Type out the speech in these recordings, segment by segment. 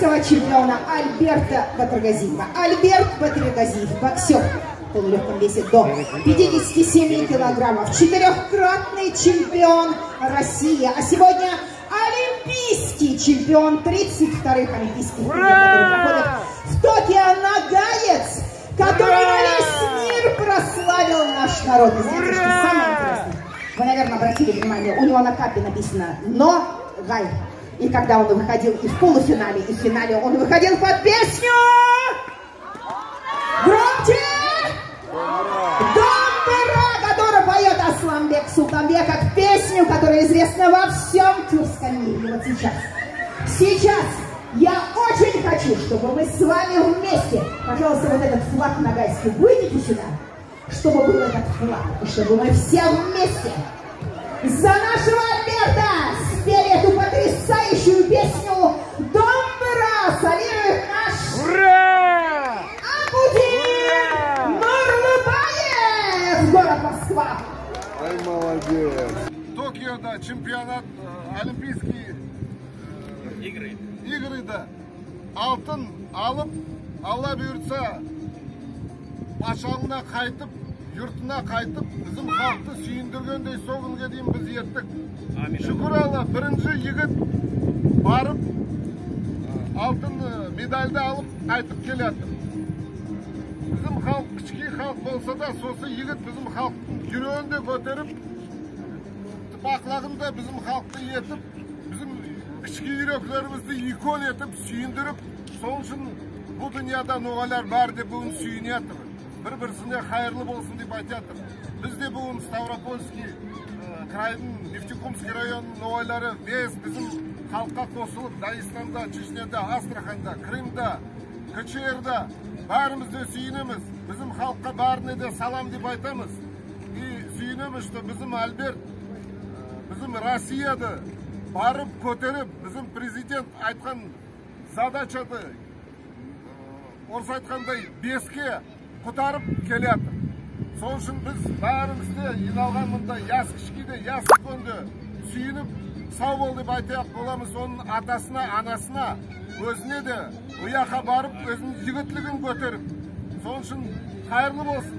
олимпийского чемпиона Альберта Батыргазиева. Альберт Батыргазиев, боксер в полулегком весе до 57 килограммов, 4-кратный чемпион России, а сегодня олимпийский чемпион 32-х олимпийских игр, которые проходят в Токио, Нагаец, который на весь мир прославил наш народ. И знаете, что самое интересное? Вы, наверное, обратили внимание, у него на капе написано «Но Гай». И когда он выходил и в полуфинале, и в финале, он выходил под песню громче! «Домбыра», которую поет Асламбек Султанбеков, песню, которая известна во всем тюркском мире. И вот сейчас я очень хочу, чтобы мы с вами вместе, пожалуйста, вот этот флаг нагайский, выйдите сюда, чтобы был этот флаг, и чтобы мы все вместе за нашего Альберта спели эту потрясающую песню «Домбыра». Солирует наш Абудин Нурлыбаев, город Москва. Ай, молодец. Токиода чемпионат, олимпийские игры, да. Алтын алып, Алла бұйыртса, башағына қайтып, yurtuna qaytып, bizim халықты сүйіндіргендей сол күнге дейін біз еттік. Шүкір Алла, бірінші егіт барып, алтын медальді алып, қайтып келеді. Bizim халық, кішкей халық болса да, сосы егіт bizim халықтың жүрегінде көтеріп, бақылағында bizim халықты етіп, bizim кішкей жүректерімізді икон етіп, сүйіндіріп, сол үшін бұл дүнияда ноғалар бар деп бүгін сүйінетіп. Bir-birisine hayırlı olsun deyip aytатыр. Biz de bugün Ставропольский крайдың Нефтекумский районының новайлары bizim халыққа қосылып, Дагестанда, Чечняда, Астраханда, Крымда, КЧРда бәріміз де сүйінеміз. Bizim халыққа бәріне де салам деп айтамыз. И сүйінеміз, что bizim Альберт, bizim Россияды барып көтеріп, bizim президент айтқан задачады, орыс айтқандай беске құтарып келеді. Сол үшін біз бәрімізде иналған мұнда яс кішкейде, яс үлкенде сүйініп, сау бол деп айтайық боламыз. Оның атасына, анасына, өзіне де ұяқа барып, өзінің жігітлігін көтеріп. Сол үшін қайырлы болсын.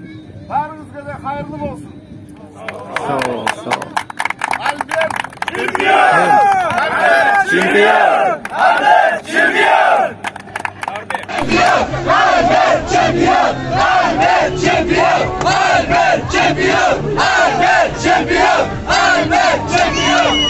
Бәріңізге де қайырлы болсын. Альберт чемпион! Альберт чемпион! Альберт чемпион! Albert Champion! Albert Champion! Albert Champion! Albert Champion! Albert Champion!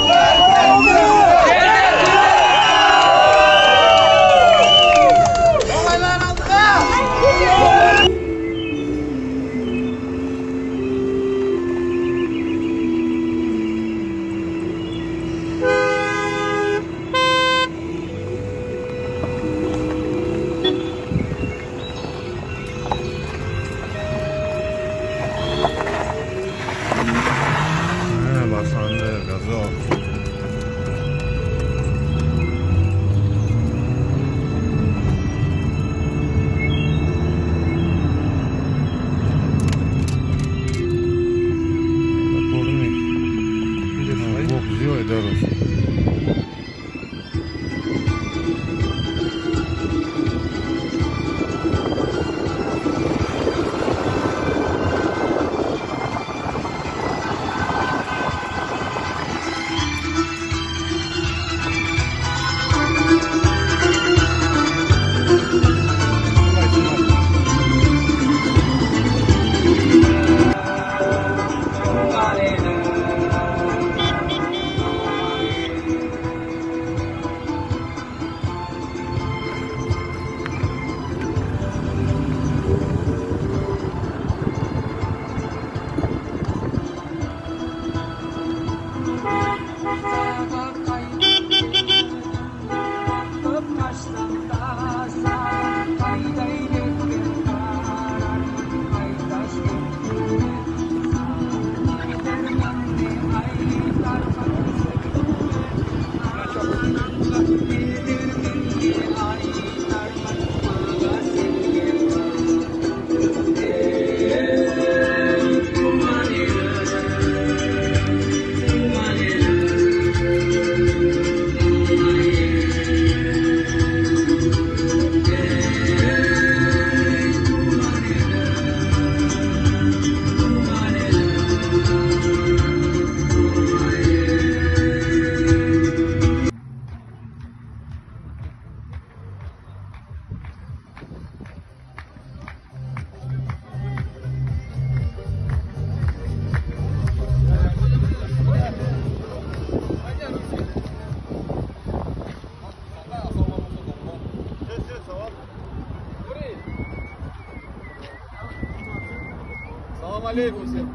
алейкум всем.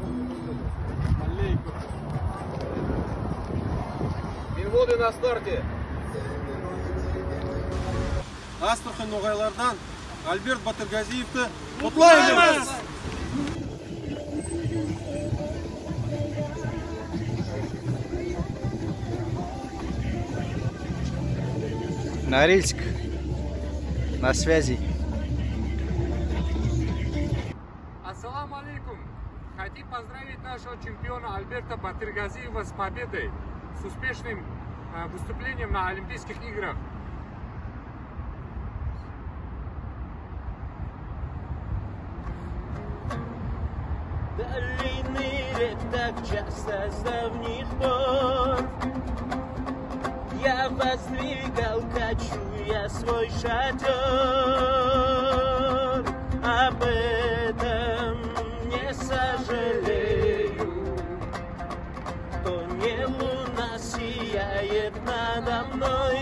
Алейкум. Минводы на старте. Астрахань ноғайлардан Альберт Батыргазиевті құттықтаймыз. Норильск на связи. Ассаламу алейкум. Хотим поздравить нашего чемпиона Альберта Батыргазиева с победой, с успешным выступлением на Олимпийских играх. Долины рек так часто с давних пор я воздвигал, кочуя свой шатер. Об этом не сожалею, то не луна сияет надо мной.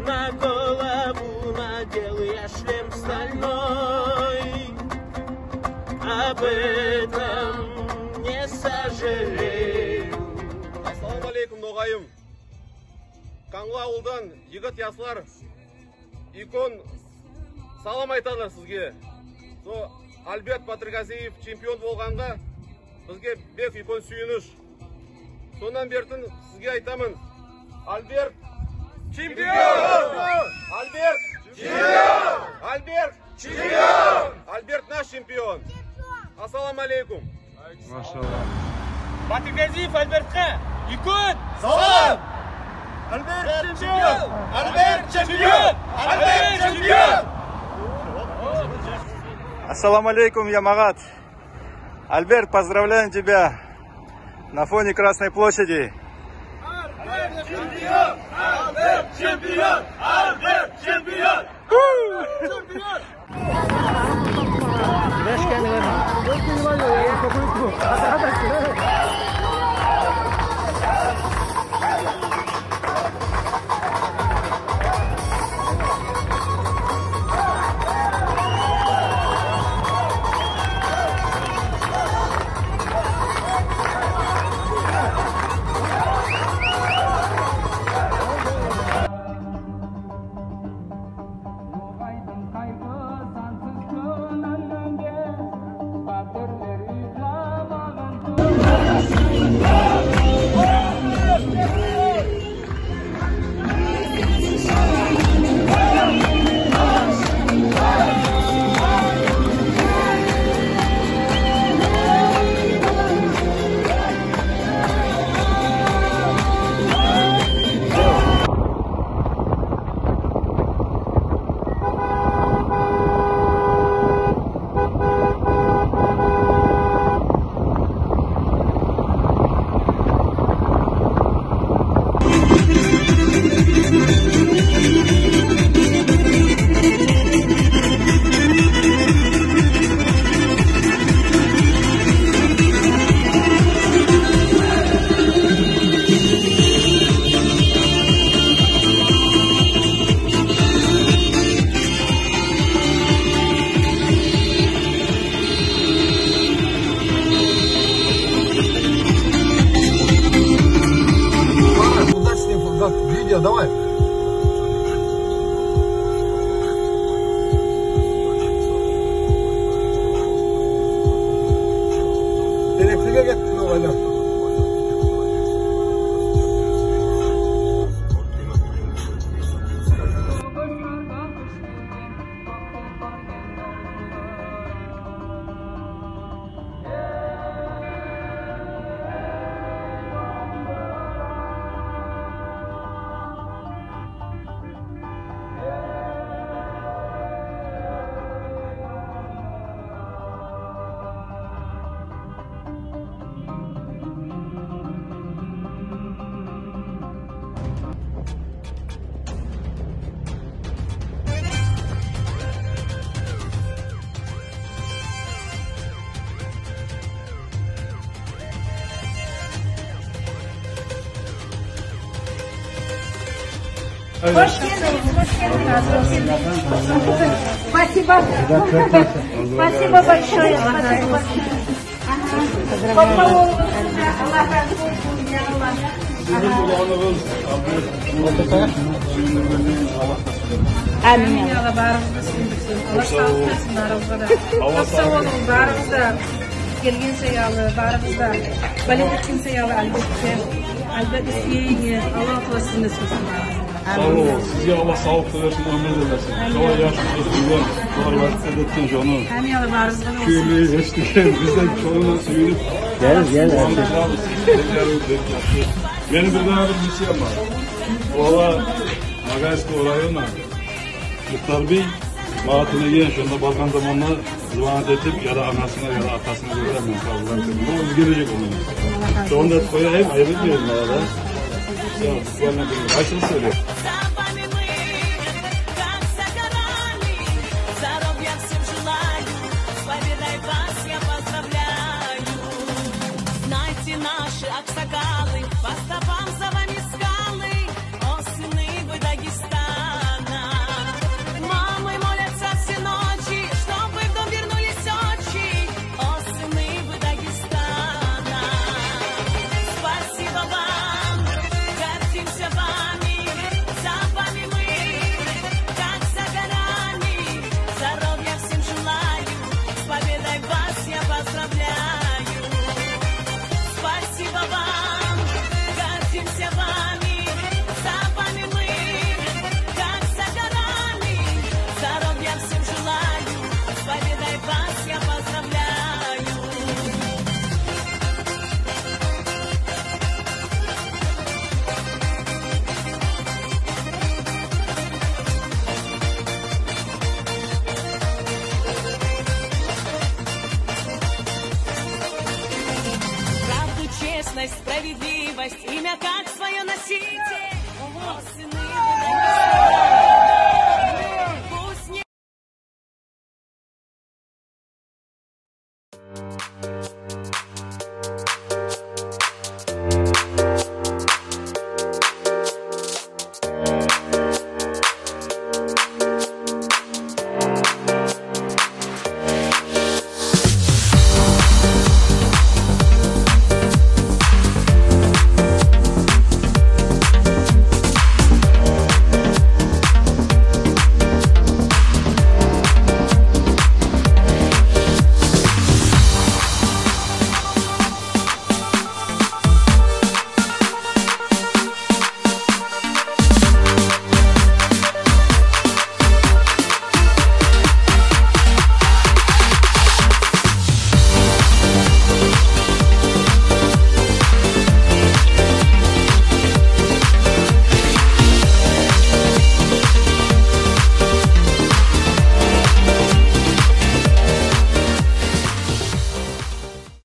На голову надел я шлем стальной. Об этом не сожалею. Ассаламу алейкум ноғайым. Қаңғы ауылдан егіт ясылар икон салам айтады сізге. Со Альберт Батыргазиев чемпион болғанға бізге бек икон сүйініш. Сонан бертін сізге айтамын. Альберт чемпион! Альберт чемпион! Альберт чемпион! Альберт наш чемпион! Ассаламу алейкум! Батыргазиев Альбертқа икон! Салам! Альберт чемпион! Альберт чемпион! Альберт чемпион! Ассаламу алейкум, Ямагат. Альберт, поздравляем тебя на фоне Красной площади. Альберт чемпион! Альберт чемпион! Альберт чемпион! Чемпион! Видео, давай. Elektriğe getirin olaylar. Спасибо. Спасибо большое. Амин. Gelgin sayalı, barımızda, baletkin sayalı elbette siyeyini, Allah tulasını sözüm. Sağ olun, size Allah sağlık versin, ömür versin. Şova yaşlı dostumlar, var vakit ettin canım. Hem yalı barımızda olsun. Köylüyü geçtikken, bizden çoğuna suyunup. Gel. Benim bir daha bir misyam var. Ola, Magaysko rayona, Muhtar Bey, Bahatine gelen şu anda Balkan zamanla zıvanet edip ya da anasına ya da atasına göstermiyor. Bu öz gelecek onun. Şu anda koyayım, ayıp etmeyelim arada. Ya, bana bir başını söyle. Справедливость, имя как свое носите.